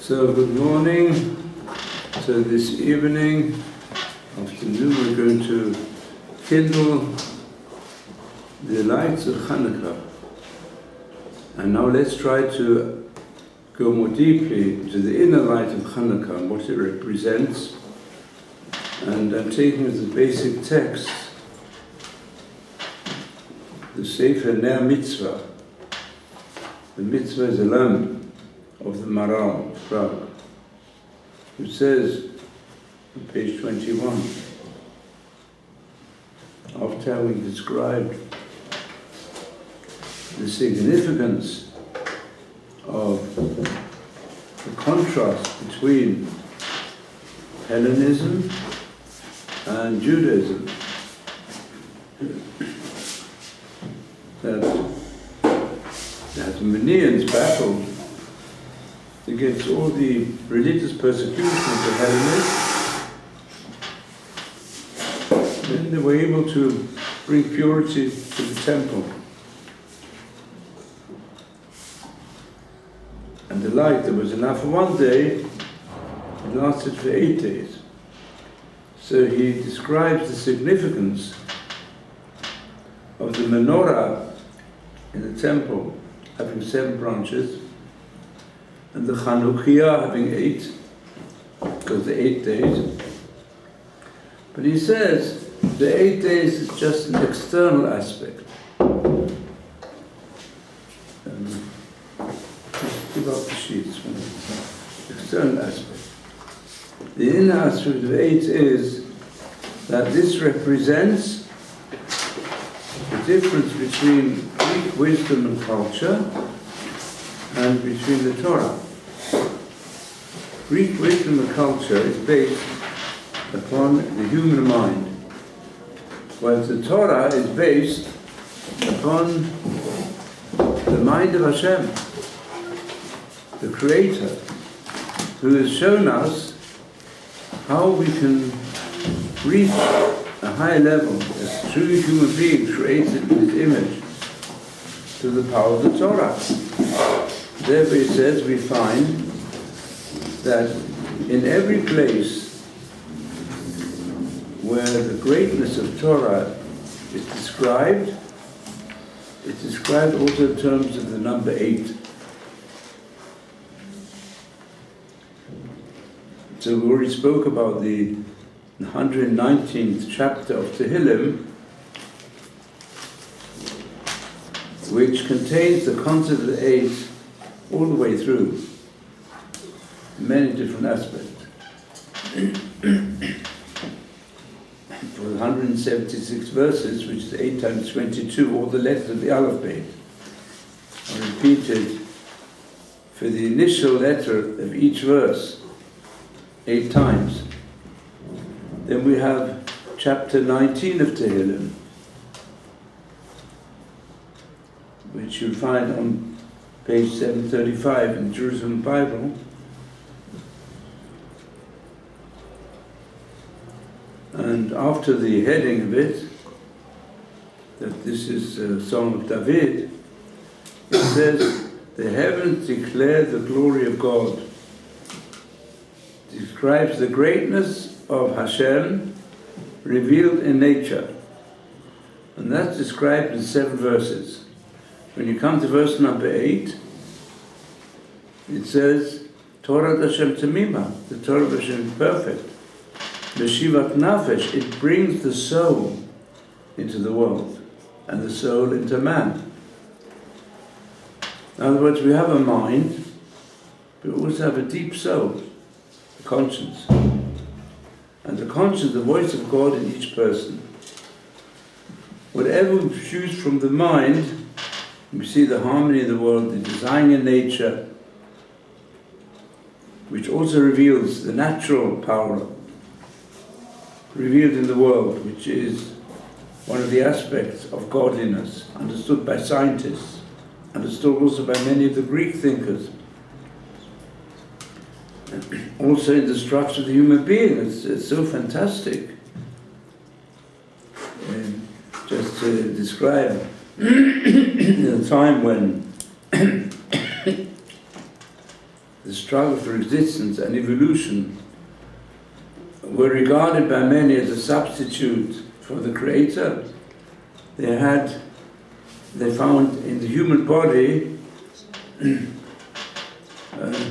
So good morning. So this afternoon, we're going to kindle the lights of Hanukkah. And now let's try to go more deeply to the inner light of Hanukkah and what it represents. And I'm taking as the basic text the Sefer Ner Mitzvah. The mitzvah is a lamp of the Maral of Prague, which says on page 21, after having described the significance of the contrast between Hellenism and Judaism, that the Hasmoneans battled against all the religious persecution of the Hellenists. Then they were able to bring purity to the temple. And the light that was enough for one day, it lasted for 8 days. So he describes the significance of the menorah in the temple having 7 branches, and the Chanukiah having 8, because the 8 days. But he says the 8 days is just an external aspect. Just give up the sheets. External aspect. The inner aspect of 8 is that this represents the difference between Greek wisdom and culture and between the Torah. Greek wisdom and culture is based upon the human mind, whereas the Torah is based upon the mind of Hashem, the Creator, who has shown us how we can reach a high level as true human beings created in His image through the power of the Torah. Therefore, it says, we find that in every place where the greatness of Torah is described, it's described also in terms of the number 8. So we already spoke about the 119th chapter of Tehillim, which contains the concept of the 8 all the way through, many different aspects. For the 176 verses, which is 8 times 22, all the letters of the alphabet are repeated for the initial letter of each verse 8 times. Then we have chapter 19 of Tehillim, which you'll find on page 735 in the Jerusalem Bible. And after the heading of it, that this is a Song of David, it says, the heavens declare the glory of God. It describes the greatness of Hashem revealed in nature. And that's described in 7 verses. When you come to verse number 8, it says, Torah Hashem Tamima, the Torah of Hashem is perfect. Yeshivat Nafesh, it brings the soul into the world, and the soul into man. In other words, we have a mind, but we also have a deep soul, a conscience. And the conscience, the voice of God in each person. Whatever we choose from the mind, we see the harmony in the world, the design in nature, which also reveals the natural power revealed in the world, which is one of the aspects of godliness, understood by scientists, understood also by many of the Greek thinkers. Also in the structure of the human being, it's so fantastic. Just to describe, the time when the struggle for existence and evolution were regarded by many as a substitute for the Creator, they found in the human body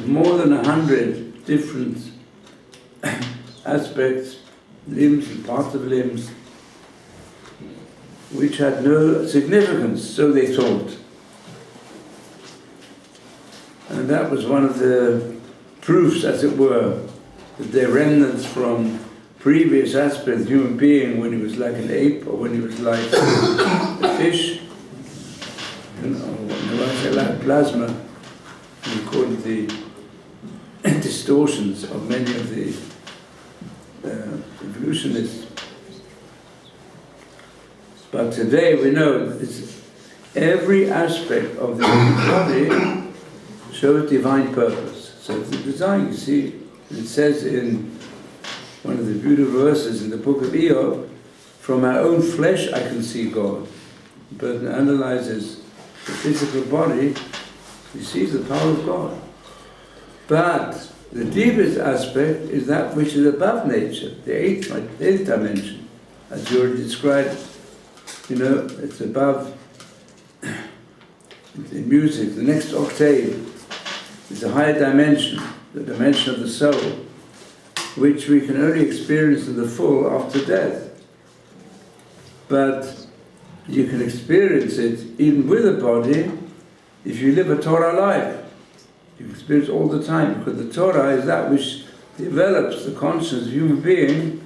more than 100 different aspects, limbs and parts of limbs, which had no significance, so they thought. And that was one of the proofs, as it were, that they're remnants from previous aspects of human being, when he was like an ape or when he was like a fish, when he was like plasma. We call it the distortions of many of the evolutionists. But today we know that every aspect of the human body shows divine purpose. So the design, you see, it says in one of the beautiful verses in the book of Eob, from our own flesh I can see God. The person analyzes the physical body, he sees the power of God. But the deepest aspect is that which is above nature, the eighth dimension, as you already described. You know, it's above, in music, the next octave is a higher dimension, the dimension of the soul, which we can only experience in the full after death. But you can experience it even with a body if you live a Torah life. You experience all the time, because the Torah is that which develops the conscience of the human being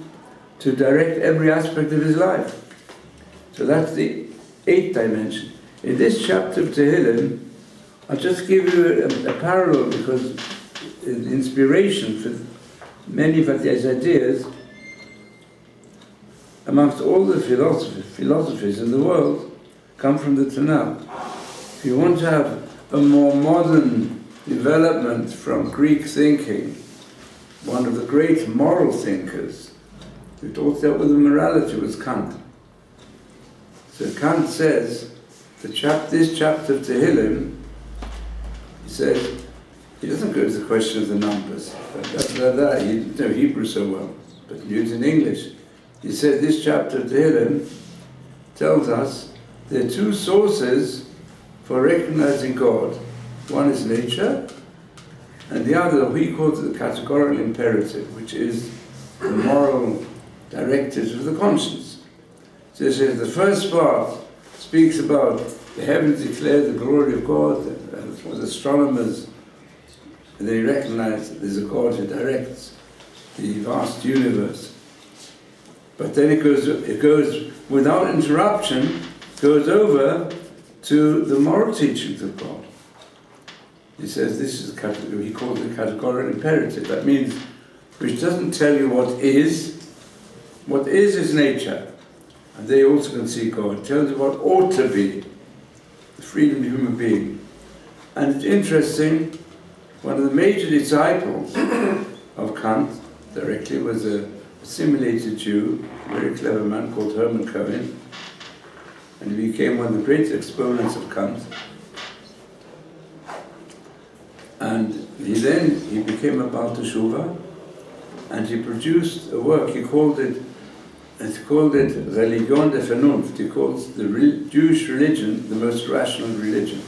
to direct every aspect of his life. So that's the eighth dimension. In this chapter of Tehillim, I'll just give you a parallel, because the inspiration for many of these ideas, amongst all the philosophies in the world, come from the Tanakh. If you want to have a more modern development from Greek thinking, one of the great moral thinkers who talked out with the morality was Kant. So Kant says, this chapter of Tehillim, he says, he doesn't go to the question of the numbers. He didn't know Hebrew so well, but he used in English. He said this chapter of Tehillim tells us there are two sources for recognizing God. One is nature, and the other, he calls it the categorical imperative, which is the moral directives of the conscience. So he says the first part speaks about the heavens declare the glory of God, and for the astronomers, they recognize that there's a God who directs the vast universe. But then it goes without interruption, goes over to the moral teachings of God. He says this is he calls it categorical imperative. That means which doesn't tell you what is. What is nature, and they also can see God. It tells you what ought to be, the freedom of the human being. And it's interesting, one of the major disciples of Kant directly was a assimilated Jew, a very clever man called Hermann Cohen, and he became one of the great exponents of Kant. And he became a Baal Teshuvah, and he produced a work. He called it Religion de Vernunft. He calls the Jewish religion the most rational religion.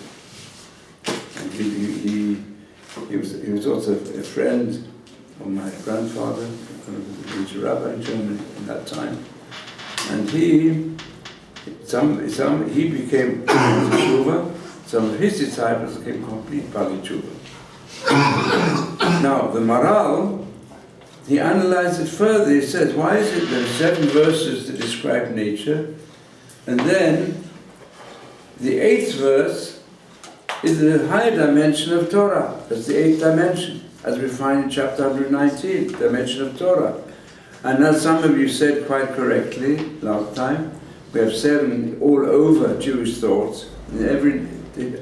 And he was also a friend of my grandfather, who was a rabbi in Germany at that time. And he became Teshuvah. Some of his disciples became complete Bali Teshuvah. Now, the Maral, he analyzed it further. He says, why is it there are 7 verses to describe nature, and then the 8th verse is the higher dimension of Torah. That's the 8th dimension, as we find in chapter 119, dimension of Torah. And as some of you said quite correctly last time, we have 7 all over Jewish thoughts in every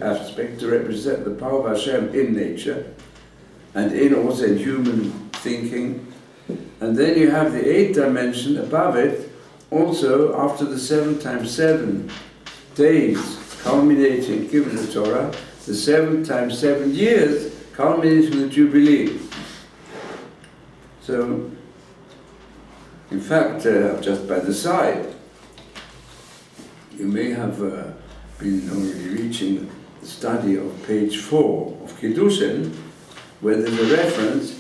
aspect to represent the power of Hashem in nature, and also in human thinking. And then you have the 8th dimension above it, also after the 7 times 7 days culminating, given the Torah, the 7 times 7 years culminates with the Jubilee. So, in fact, just by the side, you may have been already reaching the study of page 4 of Kiddushin, where there's a reference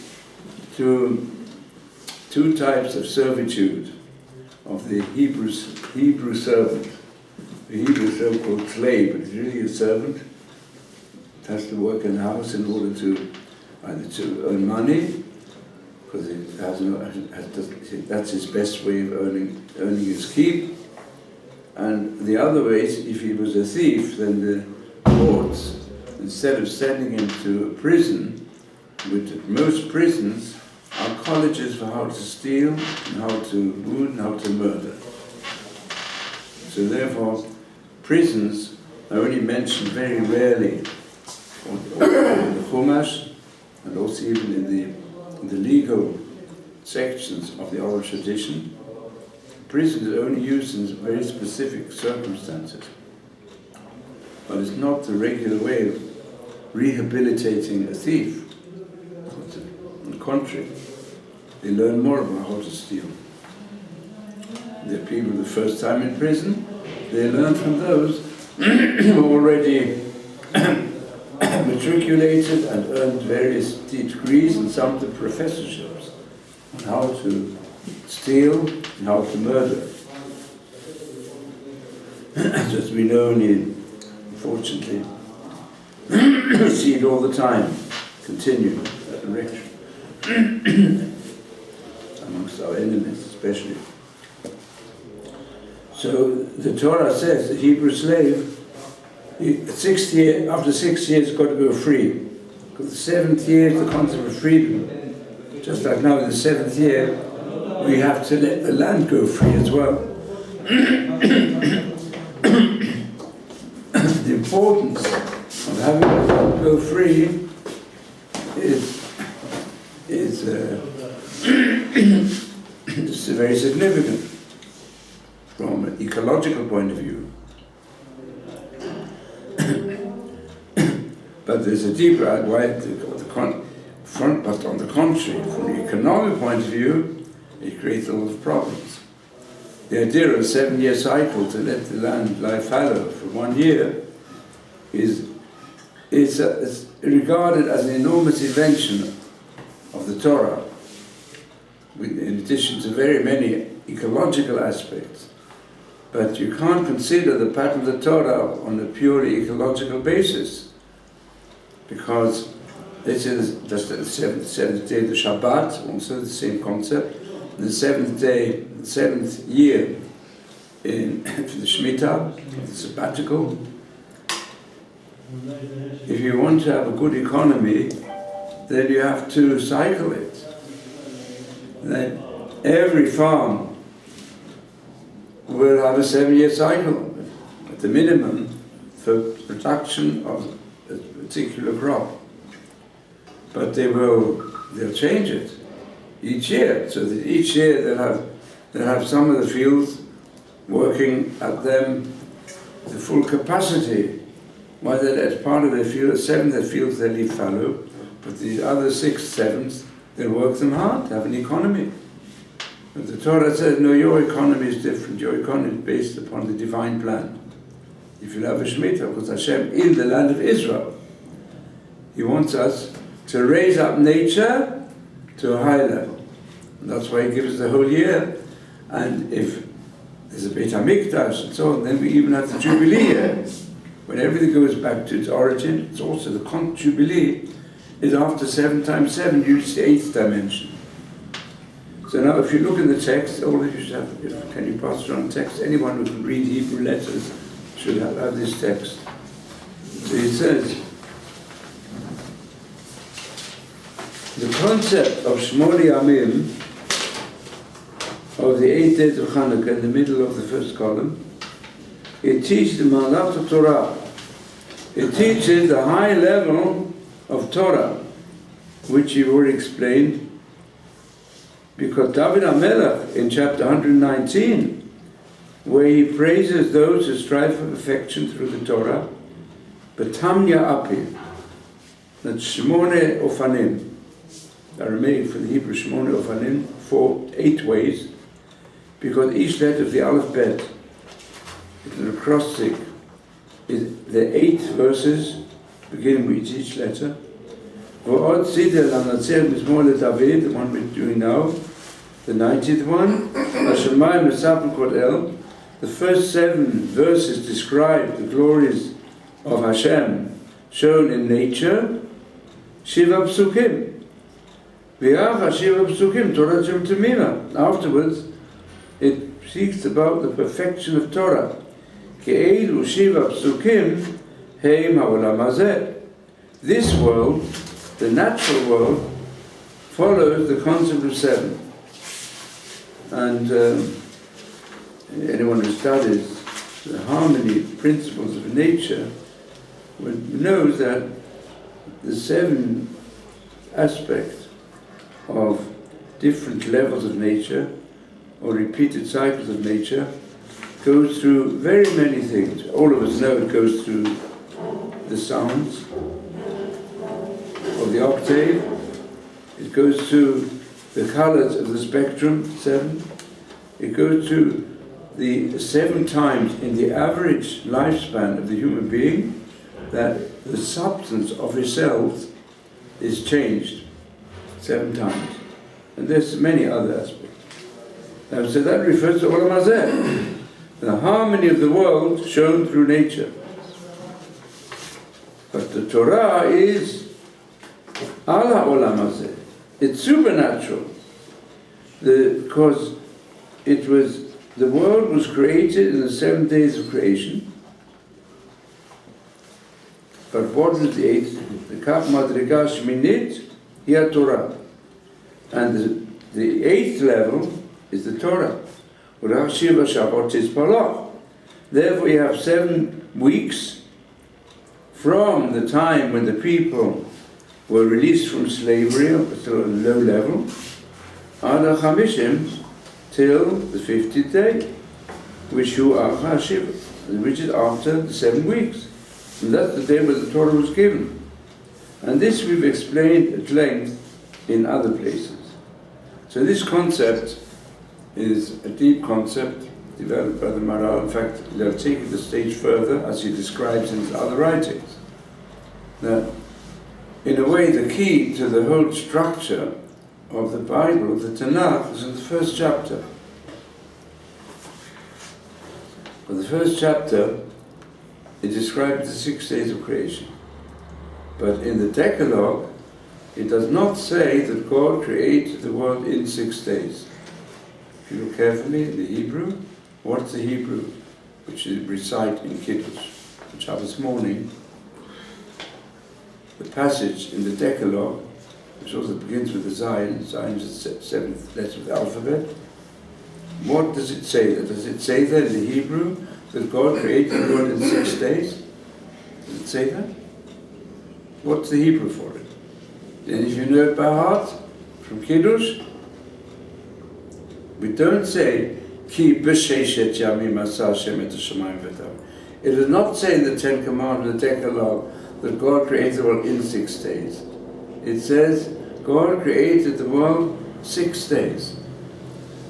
to two types of servitude of the Hebrew servant. The Hebrew so-called slave, but it's really a servant. It has to work in the house in order to either to earn money, because that's his best way of earning his keep. And the other way is, if he was a thief, then the courts, instead of sending him to a prison, which at most prisons are colleges for how to steal, and how to wound, and how to murder. So therefore, prisons are only mentioned very rarely in the Chumash, and also even in the legal sections of the oral tradition. Prisons are only used in very specific circumstances. But it's not the regular way of rehabilitating a thief. On the contrary, they learn more about how to steal. The people the first time in prison, they learn from those who are already matriculated and earned various degrees and some of the professorships on how to steal and how to murder. As we know, unfortunately, we see it all the time, continue that direction. Amongst our enemies especially. So the Torah says the Hebrew slave, after 6 years, has got to go free. Because the 7th year is the concept of freedom. Just like now in the 7th year, we have to let the land go free as well. The importance of having the land go free is very significant from an ecological point of view. But there's a deeper why but on the contrary, from the economic point of view, it creates a lot of problems. The idea of a 7-year cycle to let the land lie fallow for 1 year is regarded as an enormous invention of the Torah, in addition to very many ecological aspects. But you can't consider the pattern of the Torah on a purely ecological basis, because this is just the seventh day of the Shabbat, also the same concept. The 7th day, the 7th year in the Shemitah, the sabbatical. If you want to have a good economy, then you have to cycle it. Then every farm will have a 7-year cycle, at the minimum, for production of a particular crop. But they'll change it each year, so that each year they'll have some of the fields working at them the full capacity, while they let part of their field, 7 of their fields they leave fallow, but the other 6, 7s, they'll work them hard to have an economy. But the Torah says, no, your economy is different. Your economy is based upon the divine plan. If you have a Shemitah, because Hashem in the land of Israel, He wants us to raise up nature to a high level. And that's why He gives us the whole year. And if there's a Beit HaMikdash and so on, then we even have the Jubilee year. When everything goes back to its origin, it's also the Jubilee is after 7 times 7, you reach the 8th dimension. So now if you look in the text, all of you should have, can you pass around text? Anyone who can read Hebrew letters should have this text. So it says, the concept of Shmoni Yamim, of the 8 days of Hanukkah in the middle of the first column, it teaches the Malat of Torah. It teaches the high level of Torah, which you've already explained, because David HaMelech in chapter 119, where he praises those who strive for perfection through the Torah, B'tamya api, That's Shmone Ofanim. Aramaic for the Hebrew Shmone Ofanim, 8 ways, because each letter of the alphabet is an acrostic. There are 8 verses, beginning with each letter. The one we're doing now, the 90th one, the first 7 verses describe the glories of Hashem shown in nature. Shiva Psukim. Shiva Psukim, Torah Shem Temina. Afterwards, it speaks about the perfection of Torah. Ke'elu Shiva Psukim Heim Ha'olam Hazeh. This world, the natural world, follows the concept of 7. And anyone who studies the harmony principles of nature knows that the 7 aspects of different levels of nature or repeated cycles of nature goes through very many things. All of us know it goes through the sounds of the octave, it goes through the colors of the spectrum, 7, it goes through the 7 times in the average lifespan of the human being that the substance of his cells is changed 7 times. And there's many other aspects. So that refers to Olam Hazeh, the harmony of the world shown through nature. But the Torah is Ala Olam Hazeh. It's supernatural. Because the world was created in the 7 days of creation. But what is the 8th? The Kaf Madriga Shminit Hiya Torah. And the 8th level is the Torah. Shiva Shabbat is Palach. Therefore you have 7 weeks from the time when the people were released from slavery, still at a low level, Ada Chamishim, till the 50th day, which is after the 7 weeks. And that's the day when the Torah was given. And this we've explained at length in other places. So this concept is a deep concept developed by the Maharal. In fact, they'll take it a stage further, as he describes in his other writings. That, in a way, the key to the whole structure of the Bible, the Tanakh, is in the first chapter. For the first chapter, it describes the 6 days of creation. But in the Decalogue, it does not say that God created the world in 6 days. If you look carefully in the Hebrew, what's the Hebrew which is recite in Kiddush, on Shabbos morning? The passage in the Decalogue, which also begins with the Zion is the 7th letter of the alphabet. What does it say there? Does it say there in the Hebrew that God created the world in 6 days? Does it say that? What's the Hebrew for it? And if you know it by heart, from Kiddush, we don't say, Ki b'sheishet yamim asa Hashem et hashamayim v'tam. It does not say in the 10 Commandments, the Decalogue, that God created the world in 6 days. It says, God created the world 6 days.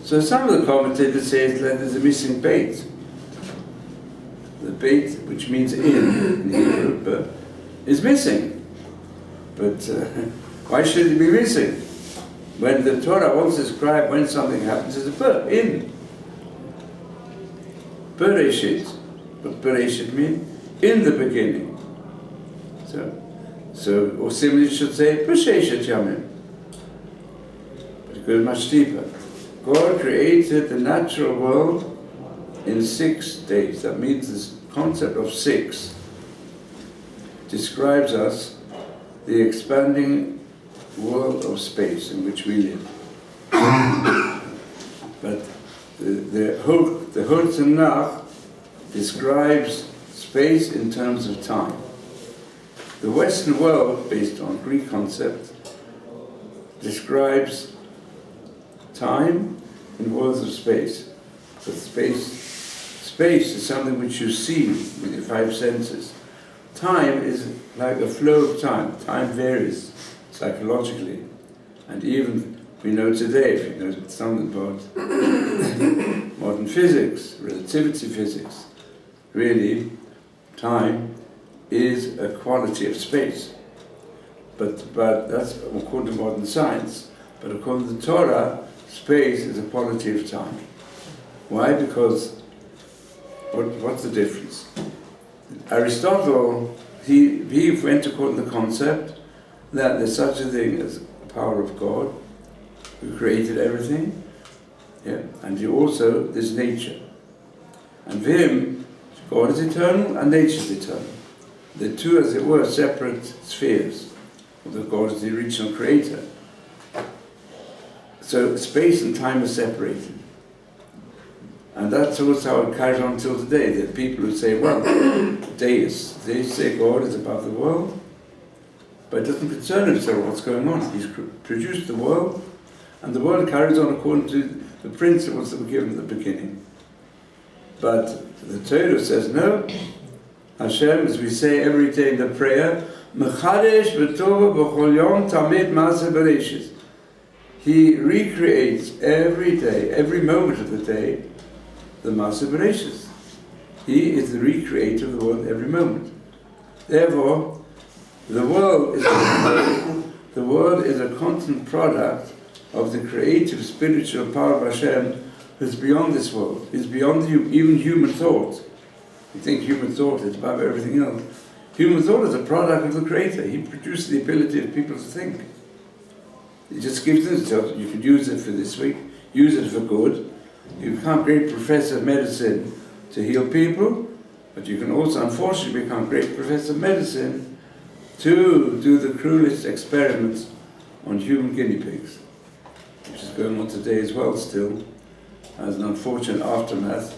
So some of the commentators say that there's a missing bait. The bait, which means in Hebrew, is missing. But why should it be missing? When the Torah wants to describe when something happens, it's a verb, in. Bereshit. What Bereshit means? In the beginning. So, or similarly you should say, B'sheishet Yamim. But it goes much deeper. God created the natural world in 6 days. That means this concept of 6 describes us the expanding world of space in which we live. But the whole Tanakh describes space in terms of time. The Western world, based on Greek concept, describes time in worlds of space. But space is something which you see with your 5 senses. time is like a flow of time. Time varies psychologically. And even we know today, if you know something about modern physics, relativity physics, really time is a quality of space. But that's according to modern science. But according to the Torah, space is a quality of time. Why? Because what's the difference? Aristotle, he went according to the concept that there's such a thing as the power of God, who created everything, and there's nature. And for him, God is eternal and nature is eternal. They're two, as it were, separate spheres, although God is the original creator. So space and time are separated. And that's also how it carries on until today. There are people who say, well, deists, they say God is above the world, but doesn't concern himself with what's going on. He's produced the world, and the world carries on according to the principles that were given at the beginning. But the Torah says, no, Hashem, as we say every day in the prayer, Mechadesh v'tova b'chol yom tamid ma'aseh bereshis. He recreates every day, every moment of the day, the Ma'aseh Bereshis. He is the recreator of the world every moment. Therefore, the world is a constant product of the creative spiritual power of Hashem, who's beyond this world, is beyond even human thought. You think human thought is above everything else. Human thought is a product of the Creator. He produces the ability of people to think. He just gives them stuff. You could use it for this week, use it for good. You become a great professor of medicine to heal people, but you can also, unfortunately, become a great professor of medicine to do the cruelest experiments on human guinea pigs, which is going on today as well still, as an unfortunate aftermath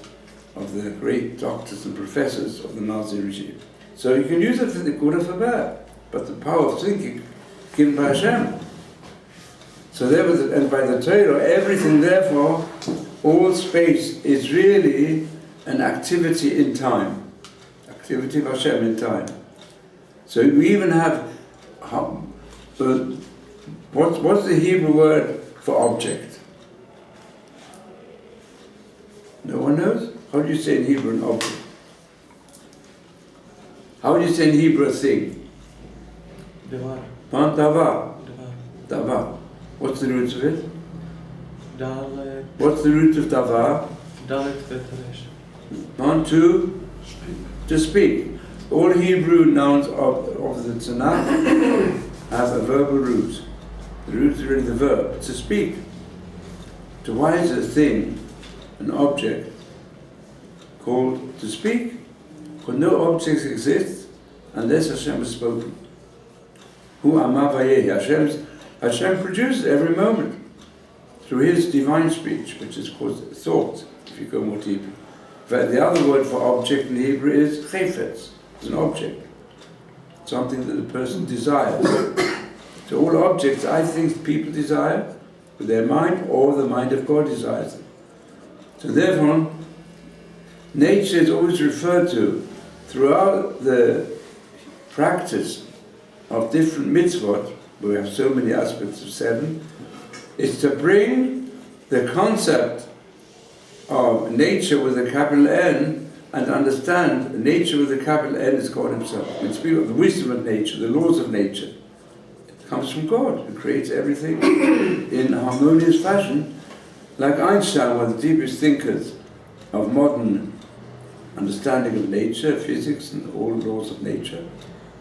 of the great doctors and professors of the Nazi regime. So you can use it for the good or for bad, but the power of thinking given by Hashem. So and by the Torah, everything, therefore, all space is really an activity in time, activity of Hashem in time. So we even have, what's the Hebrew word for object? No one knows? How do you say in Hebrew an object? How do you say in Hebrew a thing? Dvar. Davar. Davar. What's the root of it? Dalet. What's the root of davar? Dalet v'teresh. To speak. All Hebrew nouns of the Tanakh have a verbal root. The root is really the verb, to speak. So why is a thing, an object, called to speak? Because no objects exist unless Hashem has spoken. Hu Amar Vayehi. Hashem produces every moment through his divine speech, which is called thought, if you go more deeper. But the other word for object in Hebrew is chayfetz. It's an object, something that the person desires. So all objects, I think people desire with their mind, or the mind of God desires them. So therefore, nature is always referred to throughout the practice of different mitzvot. We have so many aspects of 7, is to bring the concept of nature with a capital N and understand nature with a capital N is God himself. When we speak of the wisdom of nature, the laws of nature, it comes from God, who creates everything in a harmonious fashion, like Einstein, one of the deepest thinkers of modern understanding of nature, physics and all laws of nature.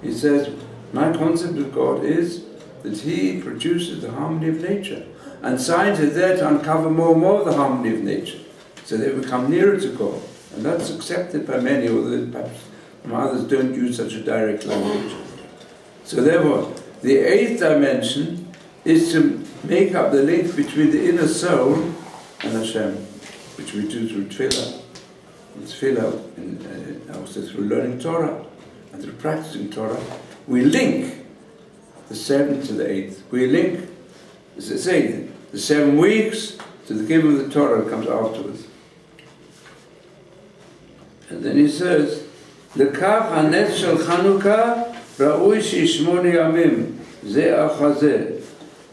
He says, my concept of God is that he produces the harmony of nature. And science is there to uncover more and more of the harmony of nature. So they become nearer to God. And that's accepted by many, although perhaps others don't use such a direct language. So therefore, the 8th dimension is to make up the link between the inner soul and Hashem, which we do through tefillah. And also through learning Torah and through practicing Torah. We link the 7th to the 8th. We link, as I say, the 7 weeks to the giving of the Torah that comes afterwards. And then he says, לכך הנס של חנוכה ראוי שישמונה ימים, זה אחר זה.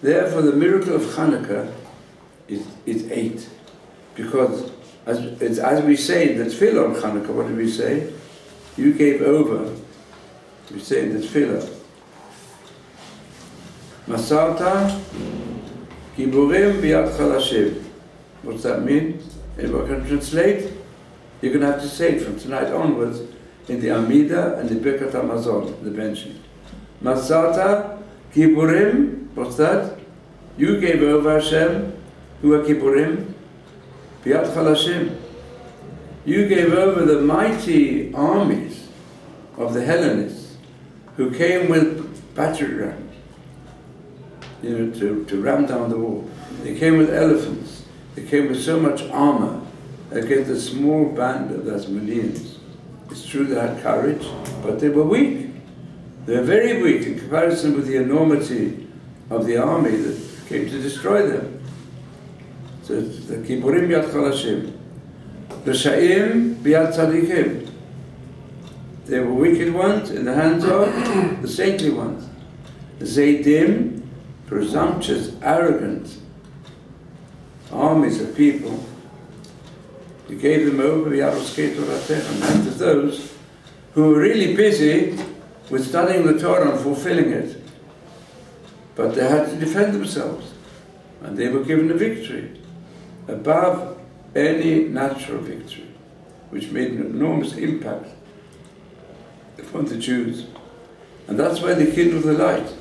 Therefore the miracle of Hanukkah is 8. Because as we say in the tefillah on Hanukkah, what do we say? You gave over. We say in the tefillah. Masarta Giburim biyad Chalashem. What's that mean? Anyone can translate? You're going to have to say it from tonight onwards in the Amida and the Birkat HaMazon, the benching. Masarta Giburim, what's that? You gave over Hashem, who are Giburim, biyad Chalashem. You gave over the mighty armies of the Hellenists who came with battering rams, to ram down the wall. They came with elephants. They came with so much armor against a small band of Asmodeans. It's true they had courage, but they were weak. They were very weak in comparison with the enormity of the army that came to destroy them. So the Kiburim Yad Chalashim. The Sha'im Biyad Tzadikim. They were wicked ones in the hands of the saintly ones. Zaydim, presumptuous, arrogant armies of people. We gave them over in the hands of those who were really busy with studying the Torah and fulfilling it. But they had to defend themselves. And they were given a victory above any natural victory, which made an enormous impact upon the Jews. And that's why they kindled the light.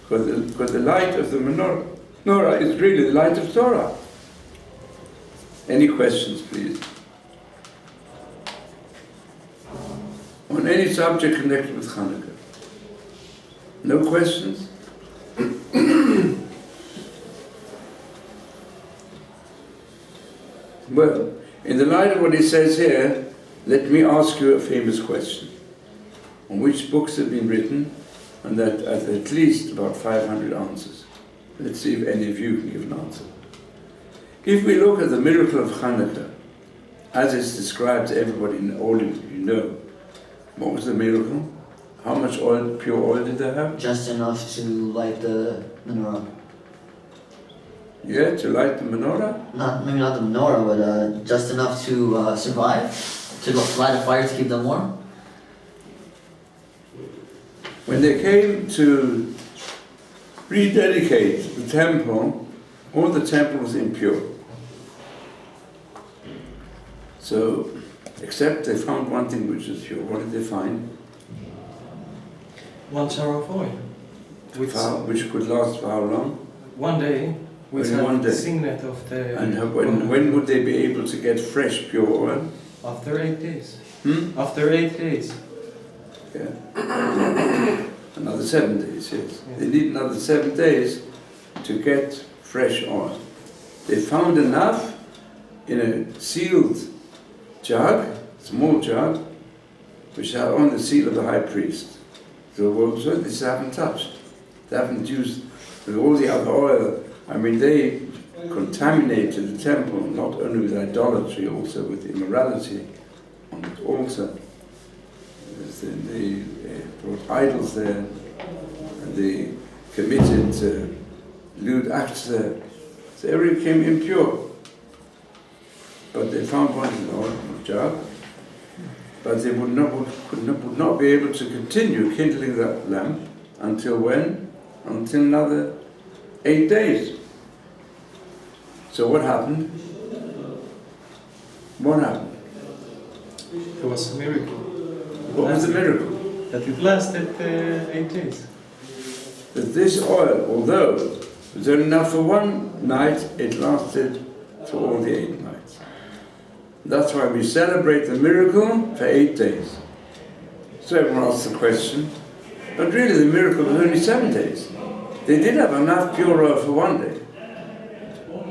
Because the light of the menorah is really the light of Torah. Any questions, please? On any subject connected with Hanukkah? No questions? Well, in the light of what it says here, let me ask you a famous question. On which books have been written, and that at least about 500 answers. Let's see if any of you can give an answer. If we look at the miracle of Hanukkah, as it's described to everybody, all of you know, what was the miracle? How much oil, pure oil did they have? Just enough to light the menorah. Yeah, to light the menorah? Maybe not the menorah, but just enough to survive, to light a fire to keep them warm. When they came to rededicate the temple, all the temple was impure. So, except they found one thing which is pure. What did they find? One jar of oil. Which could last for how long? One day. With Only one day. Signet of the... And when would they be able to get fresh, pure oil? After 8 days. After 8 days. Yeah. Another 7 days, yes. Yeah. They need another 7 days to get fresh oil. They found enough in a sealed jug, small jug, which had on the seal of the high priest. So this they haven't touched. They haven't used with all the other oil. I mean, they contaminated the temple not only with idolatry, also with immorality on the altar. They brought idols there, and they committed lewd acts there. So everything became impure. But they found one in the jar. But they would not be able to continue kindling that lamp until when? Until another 8 days. So what happened? What happened? It was a miracle. What was the miracle? That it lasted 8 days. That this oil, although it was only enough for one night, it lasted for all the 8 nights. That's why we celebrate the miracle for 8 days. So everyone asks the question, but really the miracle was only 7 days. They did have enough pure oil for 1 day.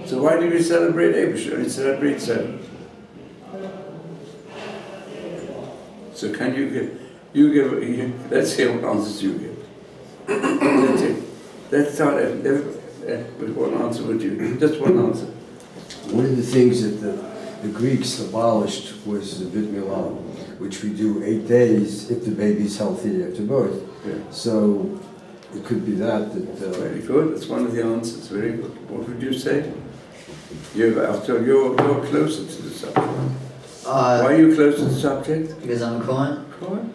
So why do we celebrate 8? We should only celebrate 7. So can you give, let's hear what answers you give. Let's start with one answer would you, just one answer. One of the things that the Greeks abolished was the Brit Milah. which we do 8 days if the baby's healthy after birth. Yeah. So it could be that. Very good. That's one of the answers. Very good. What would you say? You're closer to the subject. Why are you close to the subject? Because I'm a Kohen. Kohen?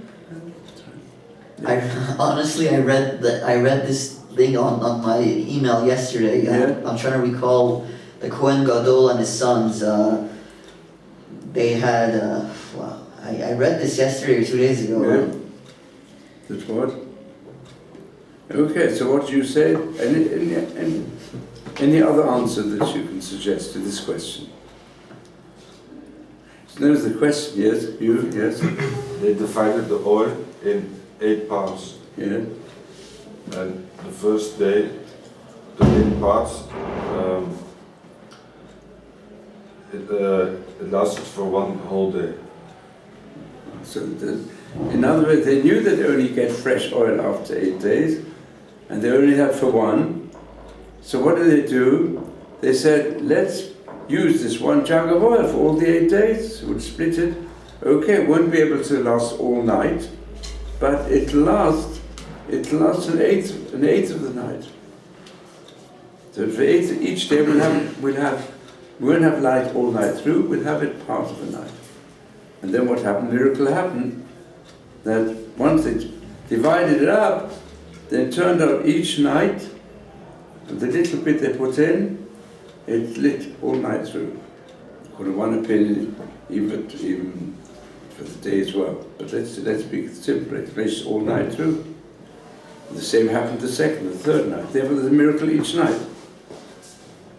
Honestly, I read this thing on my email yesterday. Yeah. I'm trying to recall the Kohen Gadol and his sons. They had. I read this yesterday or 2 days ago. Yeah. That's what? Okay, so what you say? Any other answer that you can suggest to this question? So there's the question, yes? You, yes? They divided the oil in 8 parts. Yeah. And the first day, the 8 parts, it lasted for 1 whole day. So in other words, they knew that they only get fresh oil after 8 days, and they only have for 1. So what do? They said, let's use this 1 jug of oil for all the 8 days. We'll split it. Okay, it won't be able to last all night, but it lasts an eighth of the night. So for each day we won't have light all night through, we'll have it part of the night. And then what happened? Miracle happened, that once they divided it up, then it turned out each night, the little bit they put in, it lit all night through. According to one opinion, even for the day as well. But let's be simple, it lit all night through. The same happened the second, the third night. Therefore there's a miracle each night.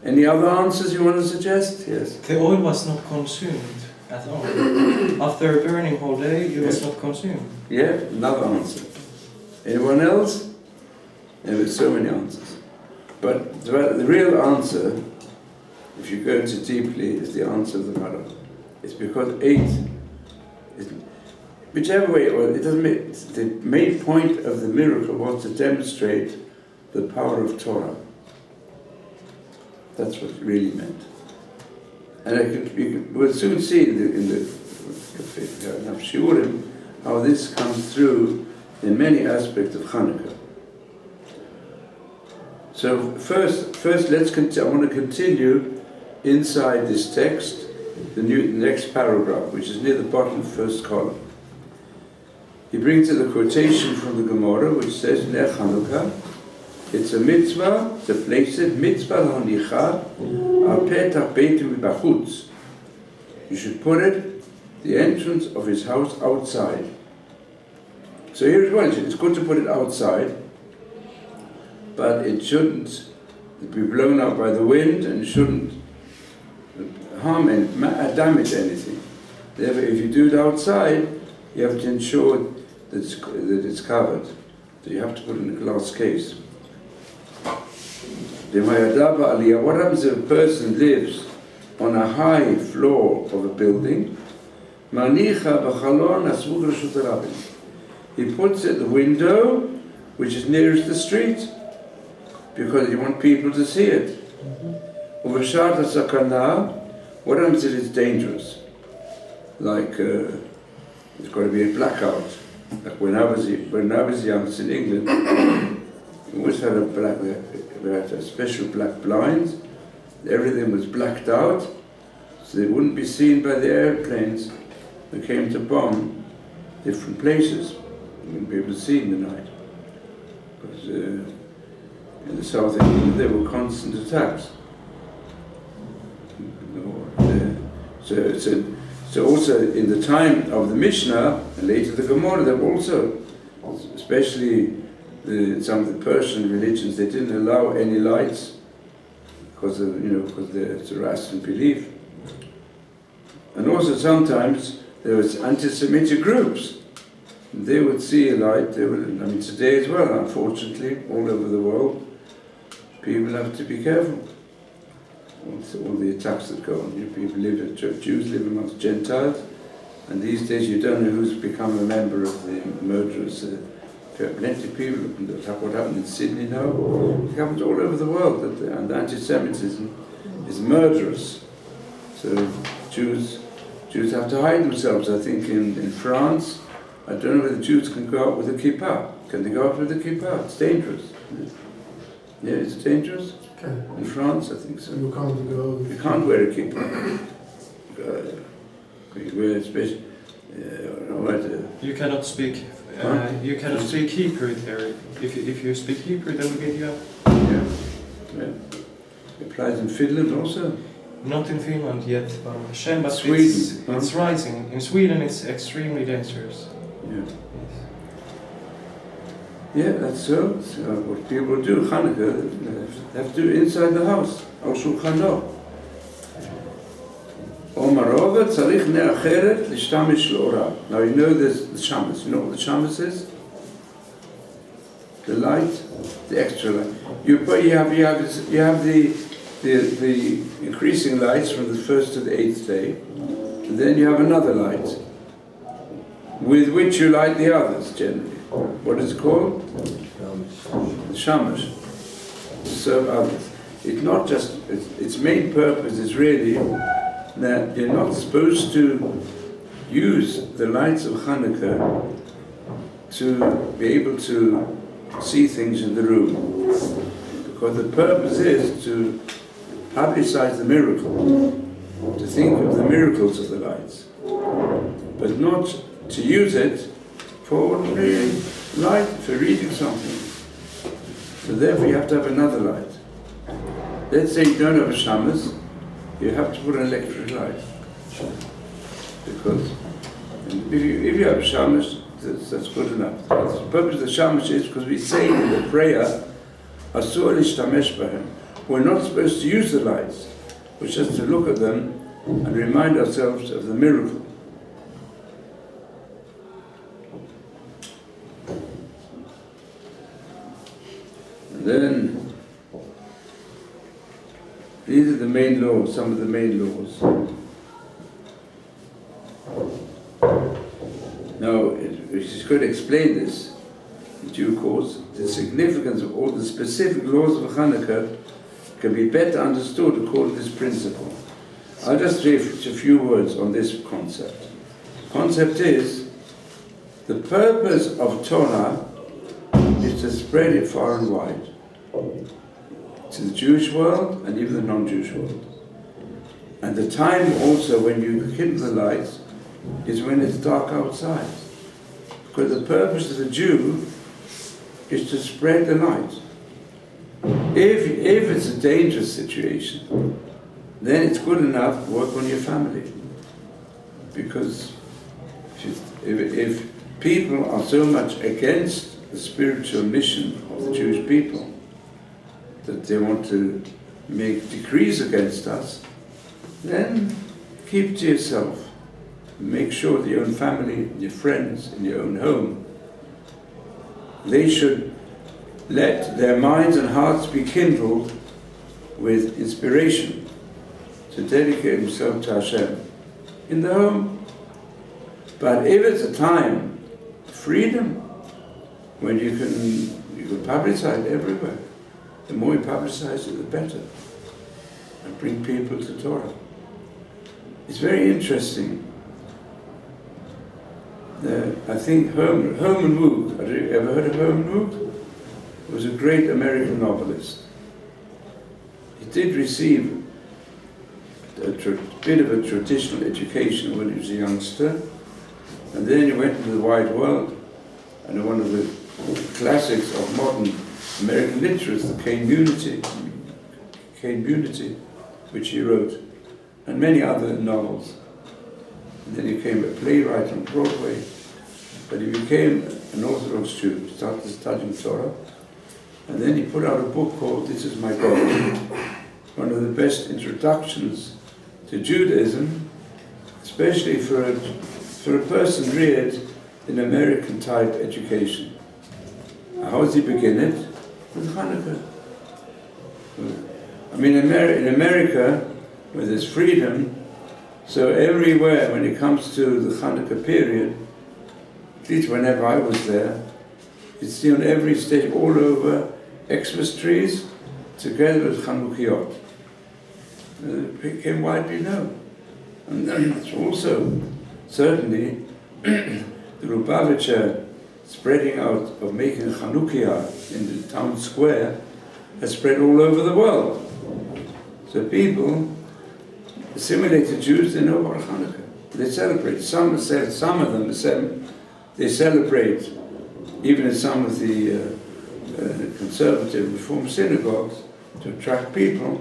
Any other answers you want to suggest? Yes. The oil was not consumed at all. After burning whole day, it was not consumed. Yeah, another answer. Anyone else? There were so many answers. But the real answer, if you go into deeply, is the answer of the Maral. It's because 8, whichever way, it doesn't make, the main point of the miracle was to demonstrate the power of Torah. That's what it really meant. And we'll soon see in the Shiurim how this comes through in many aspects of Hanukkah. So first, I want to continue inside this text, the next paragraph, which is near the bottom first column. He brings in a quotation from the Gemara, which says, Ner Hanukkah, it's a mitzvah to place it, mitzvah hanicha, al petach beitu b'chutz. You should put it, the entrance of his house, outside. So here's one, it's good to put it outside, but it shouldn't be blown up by the wind and shouldn't harm and damage anything. Therefore, if you do it outside, you have to ensure that it's covered. So you have to put it in a glass case. What happens if a person lives on a high floor of a building? He puts it at the window which is nearest the street, because you want people to see it. What happens if it's dangerous? Like there's got to be a blackout. Like when I was young in England, we always had we had a special black blinds. Everything was blacked out, so they wouldn't be seen by the airplanes that came to bomb different places. You wouldn't be able to see in the night. Because in the south of England there were constant attacks. So also in the time of the Mishnah and later the Gemara, there were also, especially some of the Persian religions, they didn't allow any lights because of their Zoroastrian belief. And also sometimes there was anti-Semitic groups. And they would see a light. Today as well, unfortunately, all over the world, people have to be careful. All the attacks that go on. Jews live amongst Gentiles, and these days you don't know who's become a member of the murderers. Plenty of people. What happened in Sydney now? It happens all over the world, and anti-Semitism is murderous. So Jews Jews have to hide themselves. I think in France, I don't know whether Jews can go out with a kippah. Can they go out with a kippah? It's dangerous. Yeah, it's dangerous. Okay. In France, I think so. You can't go. You can't wear a kippah. You wear especially. You cannot speak. Huh? You cannot speak Hebrew there. If you speak Hebrew, they will get you up. Yeah. It applies in Finland also. Not in Finland yet, Baruch Hashem, but Sweden, it's rising. In Sweden, it's extremely dangerous. Yeah. Yeah, that's so. So what people do, Hanukkah, they have to do it inside the house. Al Shulchan Aruch. Omarova tzarich ne'acheret l'shtamish l'ora. Now you know there's the shamas. You know what the shamas is? The light, the extra light. You have the increasing lights from the first to the 8th day, and then you have another light with which you light the others generally. What is it called? The shamash. To serve others. It's not just, its main purpose is really that you're not supposed to use the lights of Hanukkah to be able to see things in the room. Because the purpose is to publicize the miracle, to think of the miracles of the lights, but not to use it for ordinary light, for reading something. So therefore you have to have another light. Let's say you don't have a shamas, you have to put an electric light. Because if you have a shamas, that's good enough. The purpose of the shamas is because we say in the prayer, Asur l'shtamesh b'hem. We're not supposed to use the lights. We're just to look at them and remind ourselves of the miracle. And then, these are the main laws, some of the main laws. Now, it's going to explain this in due course. The significance of all the specific laws of Hanukkah can be better understood according to this principle. I'll just say a few words on this concept. The concept is, the purpose of Torah is to spread it far and wide, to the Jewish world and even the non-Jewish world. And the time also when you kindle the lights is when it's dark outside. Because the purpose of the Jew is to spread the light. If it's a dangerous situation, then it's good enough to work on your family. Because if people are so much against the spiritual mission of the Jewish people that they want to make decrees against us, then keep to yourself. Make sure that your own family, your friends, in your own home, they should let their minds and hearts be kindled with inspiration to dedicate himself to Hashem in the home. But if it's a time of freedom, when you can publicize it everywhere, the more you publicize it, the better, and bring people to Torah. It's very interesting. I think Herman Wouk, have you ever heard of Herman Wouk? He was a great American novelist. He did receive a bit of a traditional education when he was a youngster, and then he went into the wide world, and one of the classics of modern American literature is the Cane Unity, which he wrote, and many other novels. And then he became a playwright on Broadway, but he became an Orthodox Jew, started studying Torah, and then he put out a book called This Is My God, one of the best introductions to Judaism, especially for a person reared in American-type education. How does he begin it? With Hanukkah. I mean, in America, where there's freedom, so everywhere, when it comes to the Hanukkah period, at least whenever I was there, you'd see on every stage, all over, Xmas trees, together with Chanukiot. It became widely known. And then it's also, certainly, the Lubavitcher spreading out of making a Chanukiah in the town square has spread all over the world. So people, assimilated Jews, they know about Hanukkah. They celebrate. Some of them, they celebrate, even in some of the conservative reform synagogues, to attract people.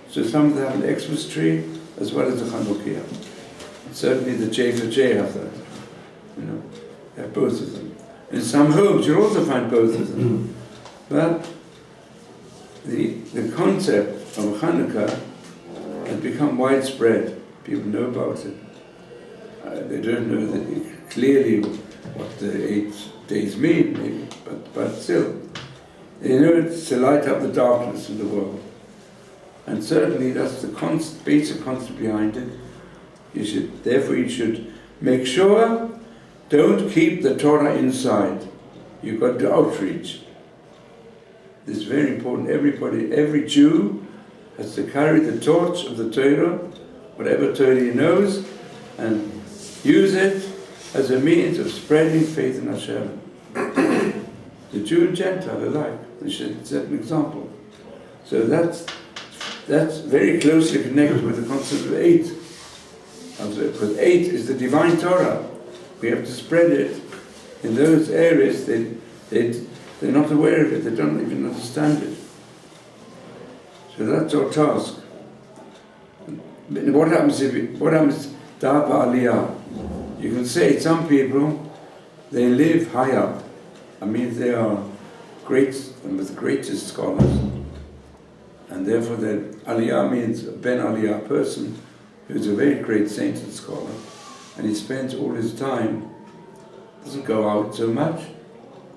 So some of them have an Xmas tree as well as a Chanukiah. Certainly the J4J have that. They have both of them. In some homes you'll also find both of them. But the concept of Hanukkah has become widespread. People know about it. They don't know that clearly what the 8 days mean, maybe, but still. They know it's to light up the darkness in the world. And certainly that's the basic concept behind it. Therefore you should make sure, don't keep the Torah inside. You've got to outreach. This is very important. Every Jew has to carry the torch of the Torah, whatever Torah he knows, and use it as a means of spreading faith in Hashem. The Jew and Gentile alike. We should set an example. So that's very closely connected with the concept of 8. Because 8 is the divine Torah. We have to spread it in those areas they're not aware of it, they don't even understand it. So that's our task. What happens Dvar Aliyah? You can say some people, they live high up. I mean, they are great, and with the greatest scholars. And therefore, the Aliyah means a Ben Aliyah person who's a very great saint and scholar. And he spends all his time, doesn't go out so much,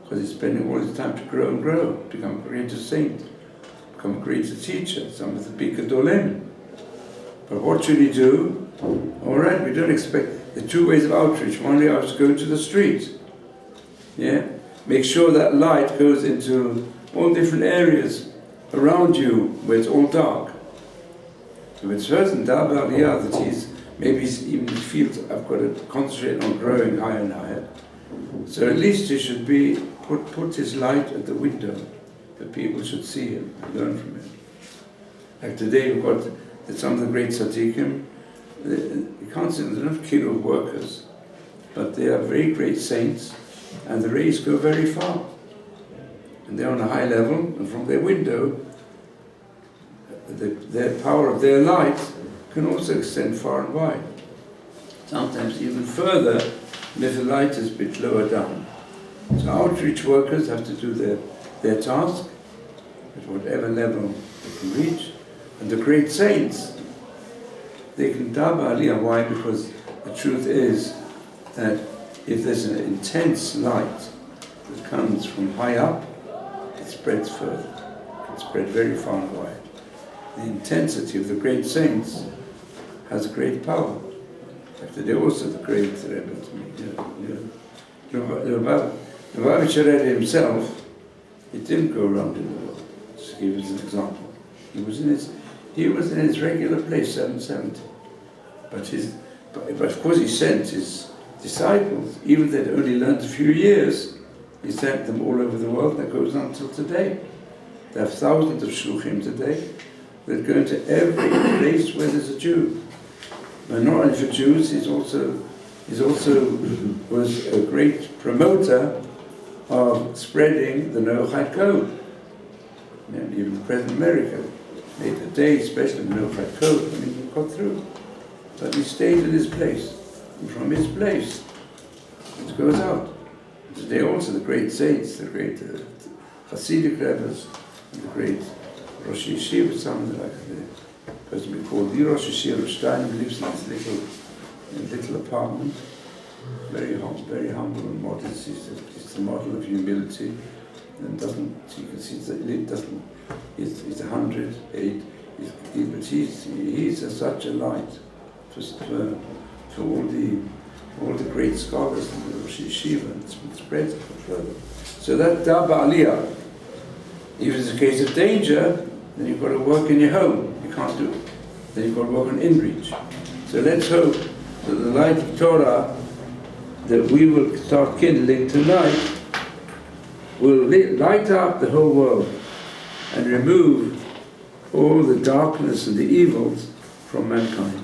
because he's spending all his time to grow and grow, become a greater saint, become a greater teacher, some of the big Gedolim. But what should he do? All right, we don't expect the 2 ways of outreach. One way is to go to the street. Yeah? Make sure that light goes into all different areas around you where it's all dark. So it's first in Dvar Aliyah that maybe he feels I've got to concentrate on growing higher and higher. So at least he should put his light at the window, that people should see him and learn from him. Like today we've got some of the great tzaddikim. You can't say they're not kilo workers, but they are very great saints, and the rays go very far. And they're on a high level, and from their window, the power of their light can also extend far and wide. Sometimes even further if the light is a bit lower down. So outreach workers have to do their task at whatever level they can reach. And the great saints, they can Dvar Aliyah. Why? Because the truth is that if there's an intense light that comes from high up, it spreads further. It can spread very far and wide. The intensity of the great saints has great power. They're also the great Rebbe to me. Lubavitcher Rebbe himself, he didn't go around in the world. Just to give us an example. He was in his regular place, 770. But of course he sent his disciples, even if they'd only learned a few years, he sent them all over the world. That goes on until today. There are thousands of shluchim today that go into every place where there's a Jew. And not only for Jews, he's also was a great promoter of spreading the Noachide Code. Even President America made a day special in the Noachide Code, and he got through. But he stayed in his place. And from his place, it goes out. And today also the great saints, the great Hasidic Rebbes, and the great Rosh Yeshivat, something like the person we call the Rosh Yeshivat Stein, who lives in this little apartment, very humble and modest. He's the model of humility, and you can see he's 108, but he's such a light for all the great scholars in the Rosh Yeshiva, and it spreads further. So that Dvar Aliyah, if it's a case of danger, then you've got to work in your home. You can't do it. Then you've got to work on inreach. So let's hope that the light of Torah that we will start kindling tonight will light up the whole world and remove all the darkness and the evils from mankind.